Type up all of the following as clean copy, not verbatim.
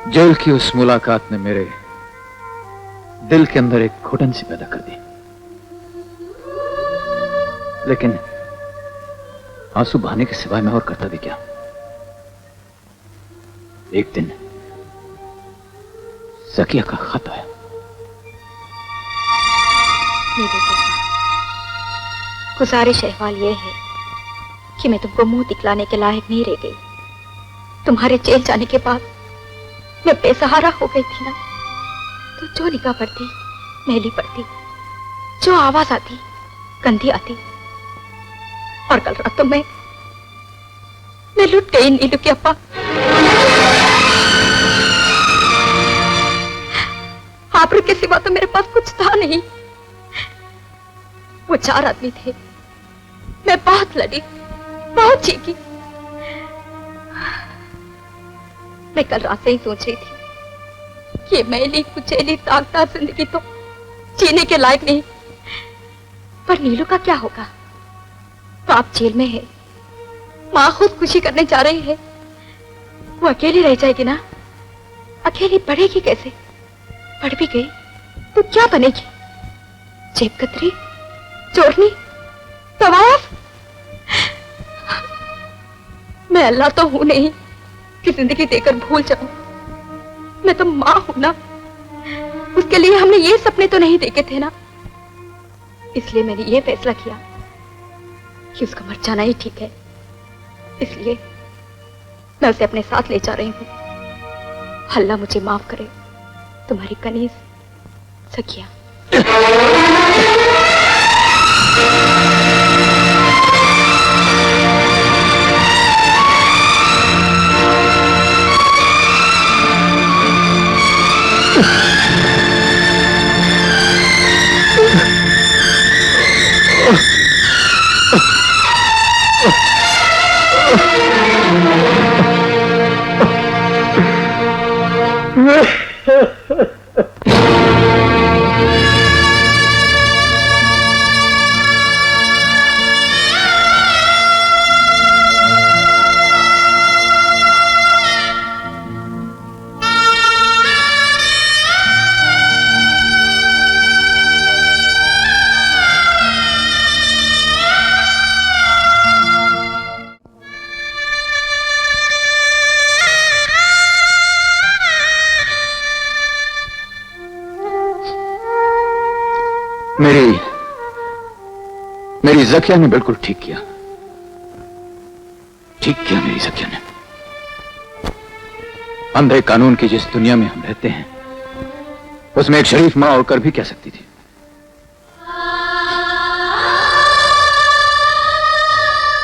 Jail की उस मुलाकात ने मेरे दिल के अंदर एक घुटन सी पैदा कर दी, लेकिन आंसू बहाने के सिवाय मैं और करता भी क्या। एक दिन ज़किया का खत आया। गुजारिश अहवाल यह है कि मैं तुमको मुंह दिखलाने के लायक नहीं रह गई। तुम्हारे जेल जाने के बाद मैं बेसहारा हो गई थी ना, तो जो निगाह पड़ती मैली पड़ती, जो आवाज आती गंदी आती। और कल रात तो मैं लुट गई नीलू के अप्पा। आबरू के सिवा तो मेरे पास कुछ था नहीं। वो 4 आदमी थे, मैं बहुत लड़ी, बहुत चीखी। मैं कल रात से ही सोच रही थी कि मैली कुचैली दागदार जिंदगी तो जीने के लायक नहीं। पर नीलू का क्या होगा? बाप जेल में है, माँ खुदकुशी करने जा रही है, वो अकेली रह जाएगी ना। अकेली बढ़ेगी कैसे? बढ़ भी गई तो क्या बनेगी? जेबकतरी, चोरनी, तवाफ। मैं अल्लाह तो हूं नहीं कि जिंदगी देकर भूल जाऊं। मैं तो माँ हूं ना, उसके लिए हमने ये सपने तो नहीं देखे थे ना। इसलिए मैंने ये फैसला किया कि उसका मर जाना ही ठीक है। इसलिए मैं उसे अपने साथ ले जा रही हूं। अल्लाह मुझे माफ करे। तुम्हारी कनीज ज़किया। मेरी ज़किया ने बिल्कुल ठीक किया। ठीक किया मेरी ज़किया ने। अंधे कानून की जिस दुनिया में हम रहते हैं, उसमें एक शरीफ मां होकर भी कह सकती थी।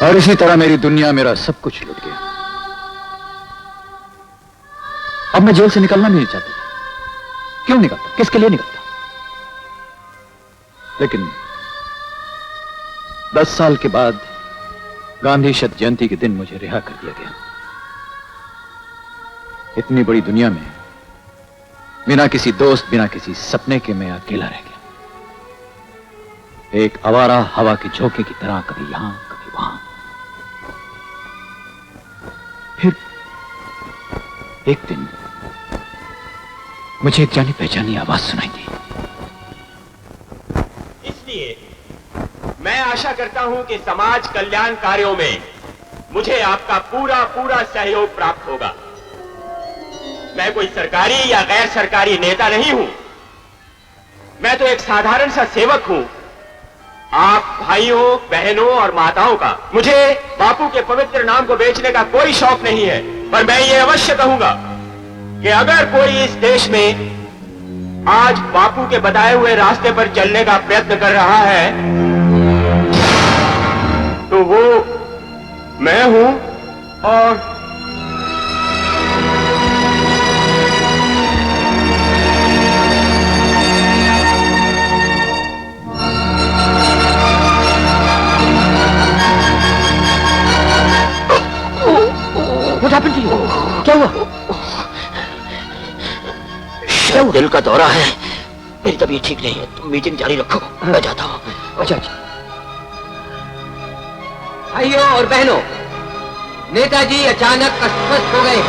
और इसी तरह मेरी दुनिया, मेरा सब कुछ लुट गया। अब मैं जेल से निकलना नहीं चाहती। क्यों निकलता? किसके लिए निकलता? लेकिन 10 साल के बाद गांधी शत जयंती के दिन मुझे रिहा कर दिया गया। इतनी बड़ी दुनिया में बिना किसी दोस्त, बिना किसी सपने के मैं अकेला रह गया। एक आवारा हवा के झोंके की तरह, कभी यहां कभी वहां। फिर एक दिन मुझे एक जानी पहचानी आवाज सुनाई दी। इसलिए मैं आशा करता हूं कि समाज कल्याण कार्यों में मुझे आपका पूरा पूरा सहयोग प्राप्त होगा। मैं कोई सरकारी या गैर सरकारी नेता नहीं हूं। मैं तो एक साधारण सा सेवक हूं, आप भाइयों, बहनों और माताओं का। मुझे बापू के पवित्र नाम को बेचने का कोई शौक नहीं है, पर मैं ये अवश्य कहूंगा कि अगर कोई इस देश में आज बापू के बताए हुए रास्ते पर चलने का प्रयत्न कर रहा है, तो वो मैं हूं। और क्या हुआ? दिल का दौरा है। मेरी तबीयत ठीक नहीं है, तुम मीटिंग जारी रखो, मैं जाता हूँ। अच्छा अच्छा। भाइयों और बहनों, नेताजी अचानक अस्वस्थ हो गए।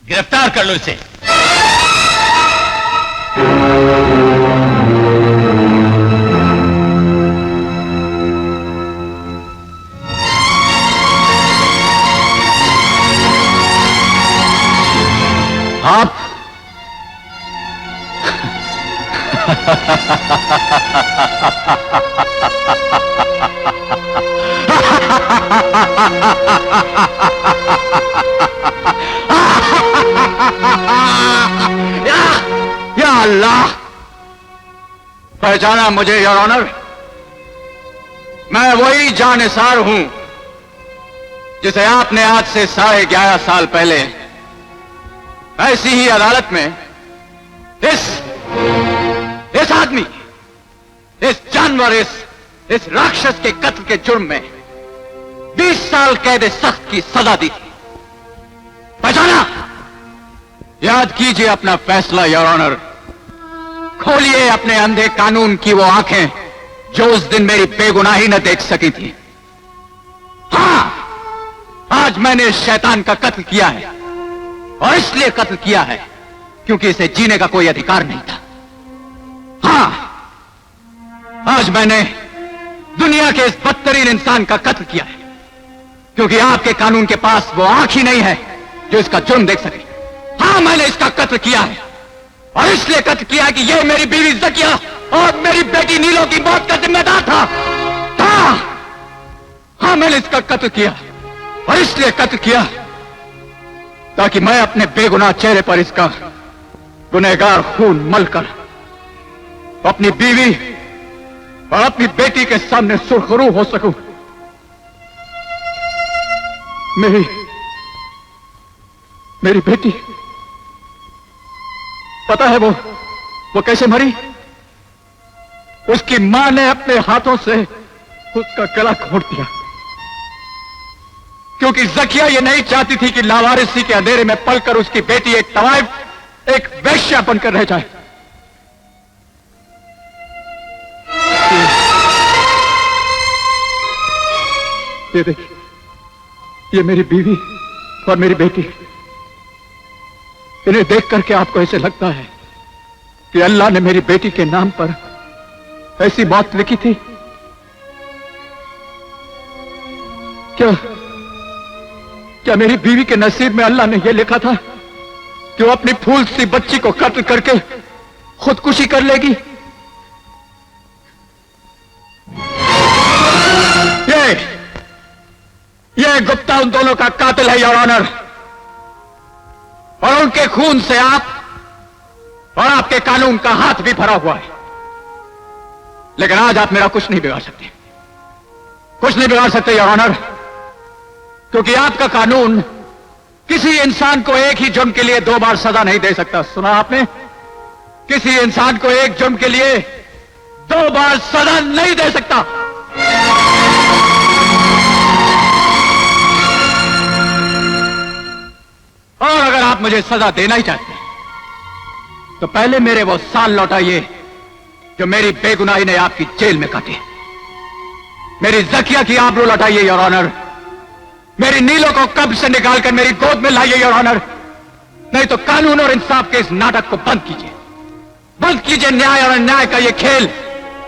गिरफ्तार कर लो इसे। आप या अल्लाह, पहचाना मुझे योर ऑनर? मैं वही जानिसार हूं जिसे आपने आज से 11.5 साल पहले ऐसी ही अदालत में इस आदमी, इस जानवर, इस राक्षस के कत्ल के जुर्म में 20 साल कैद सख्त की सजा दी थी। पहचाना? याद कीजिए अपना फैसला योर ऑनर। खोलिए अपने अंधे कानून की वो आंखें जो उस दिन मेरी बेगुनाही न देख सकी थी। हां, आज मैंने इस शैतान का कत्ल किया है, और इसलिए कत्ल किया है क्योंकि इसे जीने का कोई अधिकार नहीं था। हां, आज मैंने दुनिया के इस बदतरीन इंसान का कत्ल किया है क्योंकि आपके कानून के पास वो आंख ही नहीं है जो इसका जुर्म देख सके। हां, मैंने इसका कत्ल किया है, और इसलिए कत्ल किया कि यह मेरी बीवी ज़किया और मेरी बेटी नीलो की मौत का जिम्मेदार था। हां, मैंने इसका कत्ल किया, और इसलिए कत्ल किया ताकि मैं अपने बेगुनाह चेहरे पर इसका गुनहगार खून मलकर अपनी बीवी और अपनी बेटी के सामने सुरखरू हो सकूं। मेरी बेटी, पता है वो कैसे मरी? उसकी मां ने अपने हाथों से उसका गला घोंट दिया क्योंकि ज़किया ये नहीं चाहती थी कि लावारिसी के अंधेरे में पलकर उसकी बेटी एक तवाइफ, एक वेश्या बनकर रह जाए। ये देखिए, ये मेरी बीवी और मेरी बेटी। इन्हें देख करके आपको ऐसे लगता है कि अल्लाह ने मेरी बेटी के नाम पर ऐसी बात लिखी थी? क्या मेरी बीवी के नसीब में अल्लाह ने यह लिखा था कि वो अपनी फूल सी बच्ची को कत्ल करके खुदकुशी कर लेगी? ये गुप्ता उन दोनों का कातिल है योर ऑनर, और उनके खून से आप और आपके कानून का हाथ भी भरा हुआ है। लेकिन आज आप मेरा कुछ नहीं बिगाड़ सकते, कुछ नहीं बिगाड़ सकते योर ऑनर, क्योंकि आपका कानून किसी इंसान को एक ही जुर्म के लिए 2 बार सजा नहीं दे सकता। सुना आपने? किसी इंसान को एक जुर्म के लिए 2 बार सजा नहीं दे सकता। और अगर आप मुझे सजा देना ही चाहते हैं तो पहले मेरे वो साल लौटाइए जो मेरी बेगुनाही ने आपकी जेल में काटे। मेरी ज़किया की आबरू लौटाइए योर ऑनर। मेरी नीलो को कब्र से निकालकर मेरी गोद में लाइए योर ऑनर। नहीं तो कानून और इंसाफ के इस नाटक को बंद कीजिए, बंद कीजिए न्याय और अन्याय का ये खेल।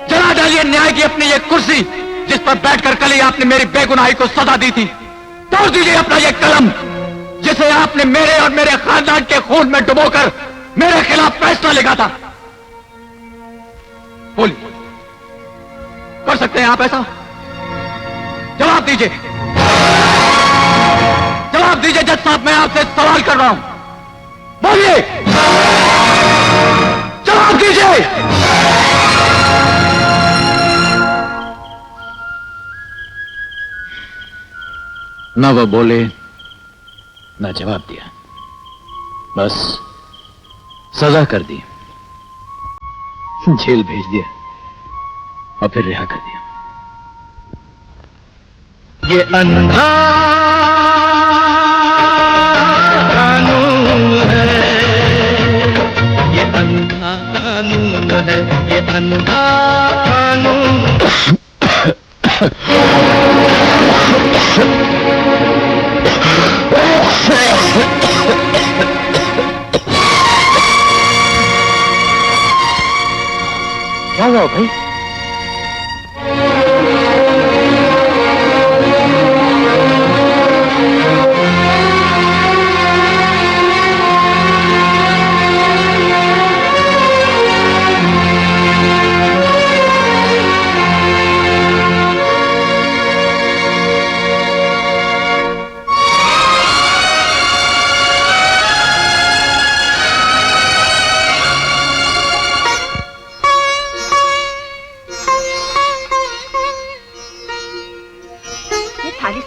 जला डालिए न्याय की अपनी ये कुर्सी जिस पर बैठकर कल ही आपने मेरी बेगुनाही को सजा दी थी। तोड़ दीजिए अपना ये कलम जिसे आपने मेरे और मेरे खानदान के खून में डुबोकर मेरे खिलाफ फैसला लिखा था। बोलिए, कर सकते हैं आप ऐसा? जवाब दीजिए, जवाब दीजिए जज साहब, मैं आपसे सवाल कर रहा हूं। बोलिए, जवाब दीजिए। ना वो बोले ना जवाब दिया, बस सजा कर दी, जेल भेज दिया और फिर रिहा कर दिया। ये अंधा कानून है, ये अंधा कानून है, ये अंधा कानून क्या हुआ भाई?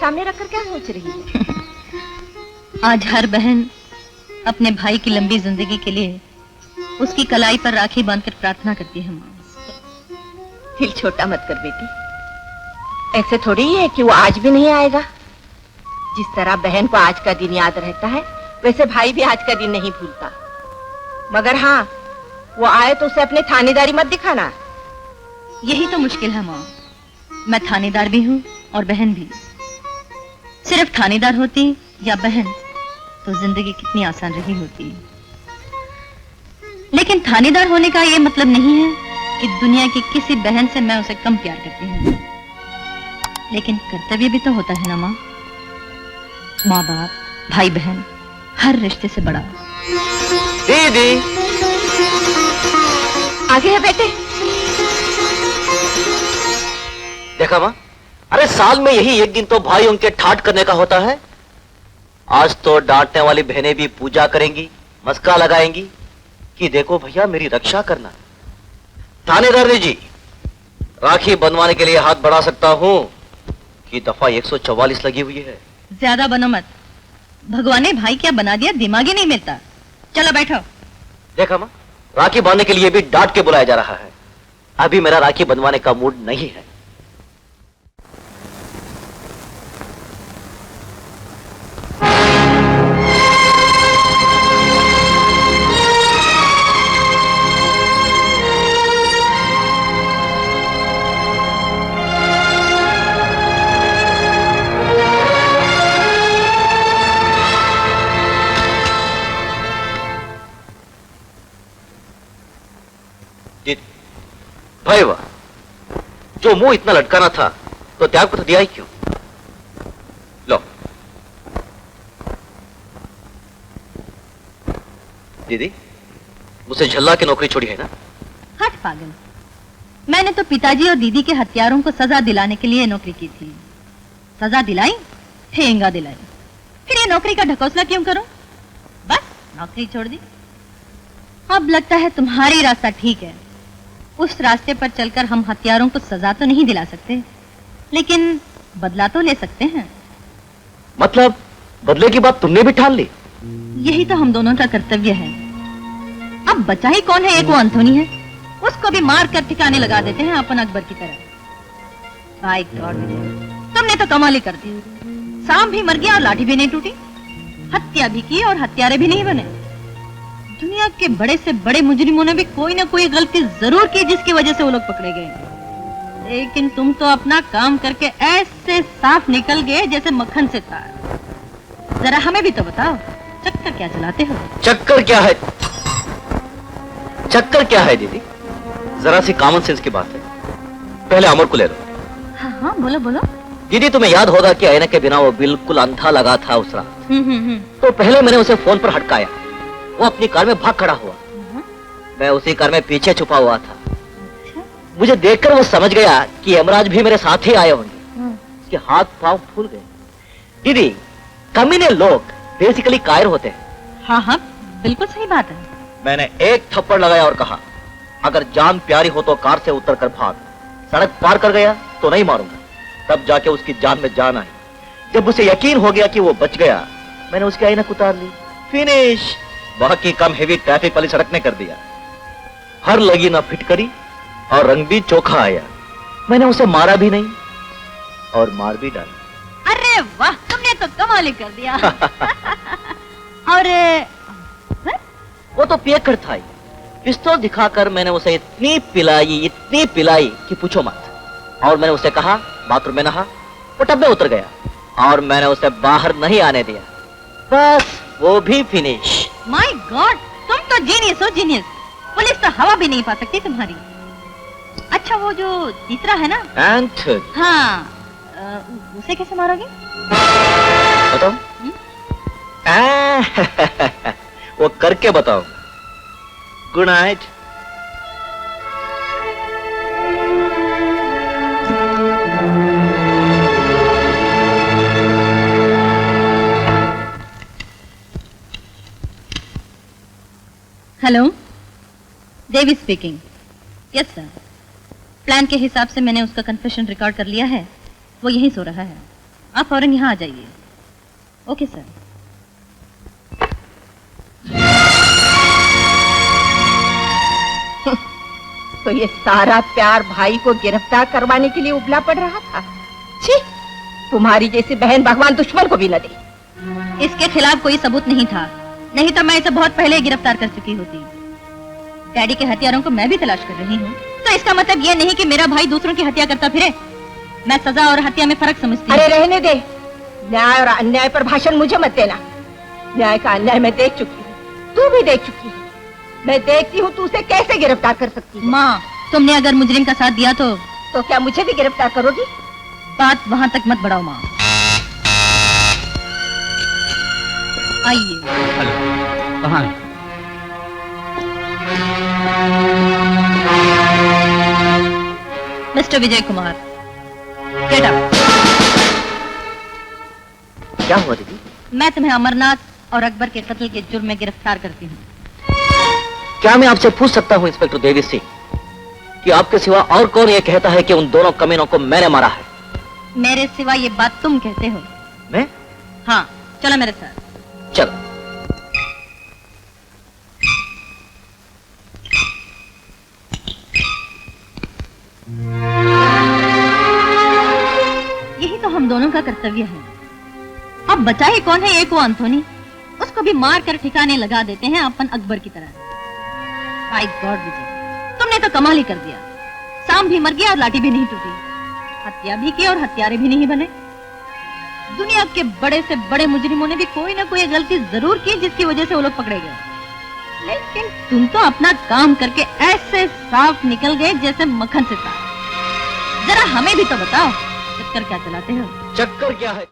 सामने रखकर क्या सोच रही है? आज हर बहन अपने भाई की लंबी जिंदगी के लिए उसकी कलाई पर राखी बांधकर प्रार्थना करती है। माँ, दिल छोटा मत कर बेटी। ऐसे थोड़ी ही है कि वो आज भी नहीं आएगा। जिस तरह बहन को आज का दिन याद रहता है, वैसे भाई भी आज का दिन नहीं भूलता। मगर हाँ, वो आए तो उसे अपने थानेदारी मत दिखाना। यही तो मुश्किल है माँ। मैं थानेदार भी हूँ और बहन भी। सिर्फ थानेदार होती या बहन तो जिंदगी कितनी आसान रही होती। लेकिन थानेदार होने का ये मतलब नहीं है कि दुनिया की किसी बहन से मैं उसे कम प्यार करती हूँ। लेकिन कर्तव्य भी तो होता है ना माँ। माँ बाप, भाई बहन, हर रिश्ते से बड़ा। दीदी आगे है बेटे। देखा माँ, अरे साल में यही एक दिन तो भाइयों के ठाट करने का होता है। आज तो डांटने वाली बहनें भी पूजा करेंगी, मस्का लगाएंगी कि देखो भैया मेरी रक्षा करना। थानेदार जी, राखी बनवाने के लिए हाथ बढ़ा सकता हूँ कि दफा 144 लगी हुई है। ज्यादा बनो मत। भगवान ने भाई क्या बना दिया, दिमाग ही नहीं मिलता। चलो बैठो। देखा माँ, राखी बांधने के लिए भी डांट के बुलाया जा रहा है। अभी मेरा राखी बनवाने का मूड नहीं है। भाई वाह, जो मुंह इतना लटकाना था तो त्याग पत्र दिया ही क्यों? लो दीदी, मुझसे झल्ला की नौकरी छोड़ी है ना? हट पागल, मैंने तो पिताजी और दीदी के हत्यारों को सजा दिलाने के लिए नौकरी की थी। सजा दिलाई, ठेंगा दिलाई, फिर ये नौकरी का ढकोसला क्यों करूं? बस नौकरी छोड़ दी। अब लगता है तुम्हारी रास्ता ठीक है। उस रास्ते पर चलकर हम हत्यारों को सजा तो नहीं दिला सकते, लेकिन बदला तो ले सकते हैं। मतलब बदले की बात तुमने भी ठान ली? यही तो हम दोनों का कर्तव्य है। अब बचा ही कौन है? एक वो अंथोनी है, उसको भी मार कर ठिकाने लगा देते हैं अपन अकबर की तरह। माय गॉड, तुमने तो कमाल ही कर दी। सांप भी मर गया और लाठी भी नहीं टूटी। हत्या भी की और हत्यारे भी नहीं बने। दुनिया के बड़े से बड़े मुजरिमों ने भी कोई ना कोई गलती जरूर की जिसकी वजह से वो लोग पकड़े गए। लेकिन तुम तो अपना काम करके ऐसे साफ निकल गए जैसे मक्खन से तार। जरा हमें भी तो बताओ, चक्कर क्या चलाते हो? चक्कर क्या है? चक्कर क्या है दीदी? जरा सी कॉमन सेंस की बात है। पहले अमर को ले लो। हाँ हाँ, बोलो बोलो। दीदी तुम्हें याद होगा कि ऐना के बिना वो बिल्कुल अंधा लगा था उस रात। तो पहले मैंने उसे फोन पर हटकाया। वो अपनी कार में भाग खड़ा हुआ। मैं उसी कार में पीछे छुपा हुआ था। मुझे देखकर वो समझ गया कि यमराज भी मेरे साथ ही आए होंगे। उसके हाथ पांव फूल गए। दीदी, कमीने लोग बेसिकली कायर होते हैं। हाँ हाँ, बिल्कुल सही बात है। मैंने एक थप्पड़ लगाया और कहा, अगर जान प्यारी हो तो कार से उतर कर भाग। सड़क पार कर गया तो नहीं मारूंगा। तब जाके उसकी जान में जान आई। जब उसे यकीन हो गया कि वो बच गया, मैंने उसकी ऐनक उतार ली। फिनिश। बाकी काम हेवी ट्रैफिक वाली सड़क ने कर दिया। हर लगी ना फिट करी और रंग भी चोखा आया। मैंने उसे मारा भी नहीं और मार भी डाला। अरे वाह, तुमने तो कमाल ही कर दिया। और वो तो पियक्कड़ था ही। पिस्तौल दिखाकर मैंने उसे इतनी पिलाई कि पूछो मत। और मैंने उसे कहा बाथरूम में नहा। वो टब में उतर गया और मैंने उसे बाहर नहीं आने दिया। बस वो भी फिनिश। माय गॉड, तुम तो जीनियस हो, जीनियस। पुलिस तो हवा भी नहीं पा सकती तुम्हारी। अच्छा वो जो तीसरा है ना, एंथनी। हाँ, उसे कैसे मारोगे? बताओ। वो करके बताओ। Good night. हेलो, देवी स्पीकिंग। यस सर, प्लान के हिसाब से मैंने उसका कन्फेशन रिकॉर्ड कर लिया है। वो यहीं सो रहा है। आप फौरन यहाँ आ जाइए। Okay sir. तो ये सारा प्यार भाई को गिरफ्तार करवाने के लिए उबला पड़ रहा था। छी, तुम्हारी जैसी बहन भगवान दुश्मन को भी न दे। इसके खिलाफ कोई सबूत नहीं था, नहीं तो मैं इसे बहुत पहले ही गिरफ्तार कर चुकी होती। डैडी के हथियारों को मैं भी तलाश कर रही हूँ, तो इसका मतलब ये नहीं कि मेरा भाई दूसरों की हत्या करता फिरे। मैं सजा और हत्या में फर्क समझती हूँ। अरे रहने दे, न्याय और अन्याय पर भाषण मुझे मत देना। न्याय का अन्याय मैं देख चुकी हूँ, तू भी देख चुकी है। मैं देखती हूँ तू उसे कैसे गिरफ्तार कर सकती है। माँ, तुमने अगर मुजरिम का साथ दिया तो क्या मुझे भी गिरफ्तार करोगी? बात वहाँ तक मत बढ़ाओ माँ। आइए। हेलो, कहाँ है? Mister Vijay Kumar, get up. क्या हुआ दीदी? मैं तुम्हें अमरनाथ और अकबर के कत्ल के जुर्म में गिरफ्तार करती हूँ। क्या मैं आपसे पूछ सकता हूँ इंस्पेक्टर देवी सिंह कि आपके सिवा और कौन ये कहता है कि उन दोनों कमीनों को मैंने मारा है? मेरे सिवा ये बात तुम कहते हो। मैं? हाँ, चलो मेरे साथ। चलो। यही तो हम दोनों का कर्तव्य है। अब बचा ही कौन है एक वो एंथोनी, उसको भी मार कर ठिकाने लगा देते हैं अपन अकबर की तरह। माय गॉड विजय, तुमने तो कमाल ही कर दिया। सांप भी मर गया और लाठी भी नहीं टूटी, हत्या भी की और हत्यारे भी नहीं बने। दुनिया के बड़े से बड़े मुजरिमों ने भी कोई ना कोई गलती जरूर की जिसकी वजह से वो लोग पकड़े गए, लेकिन तुम तो अपना काम करके ऐसे साफ निकल गए जैसे मक्खन से साफ। जरा हमें भी तो बताओ, चक्कर क्या चलाते हो? चक्कर क्या है?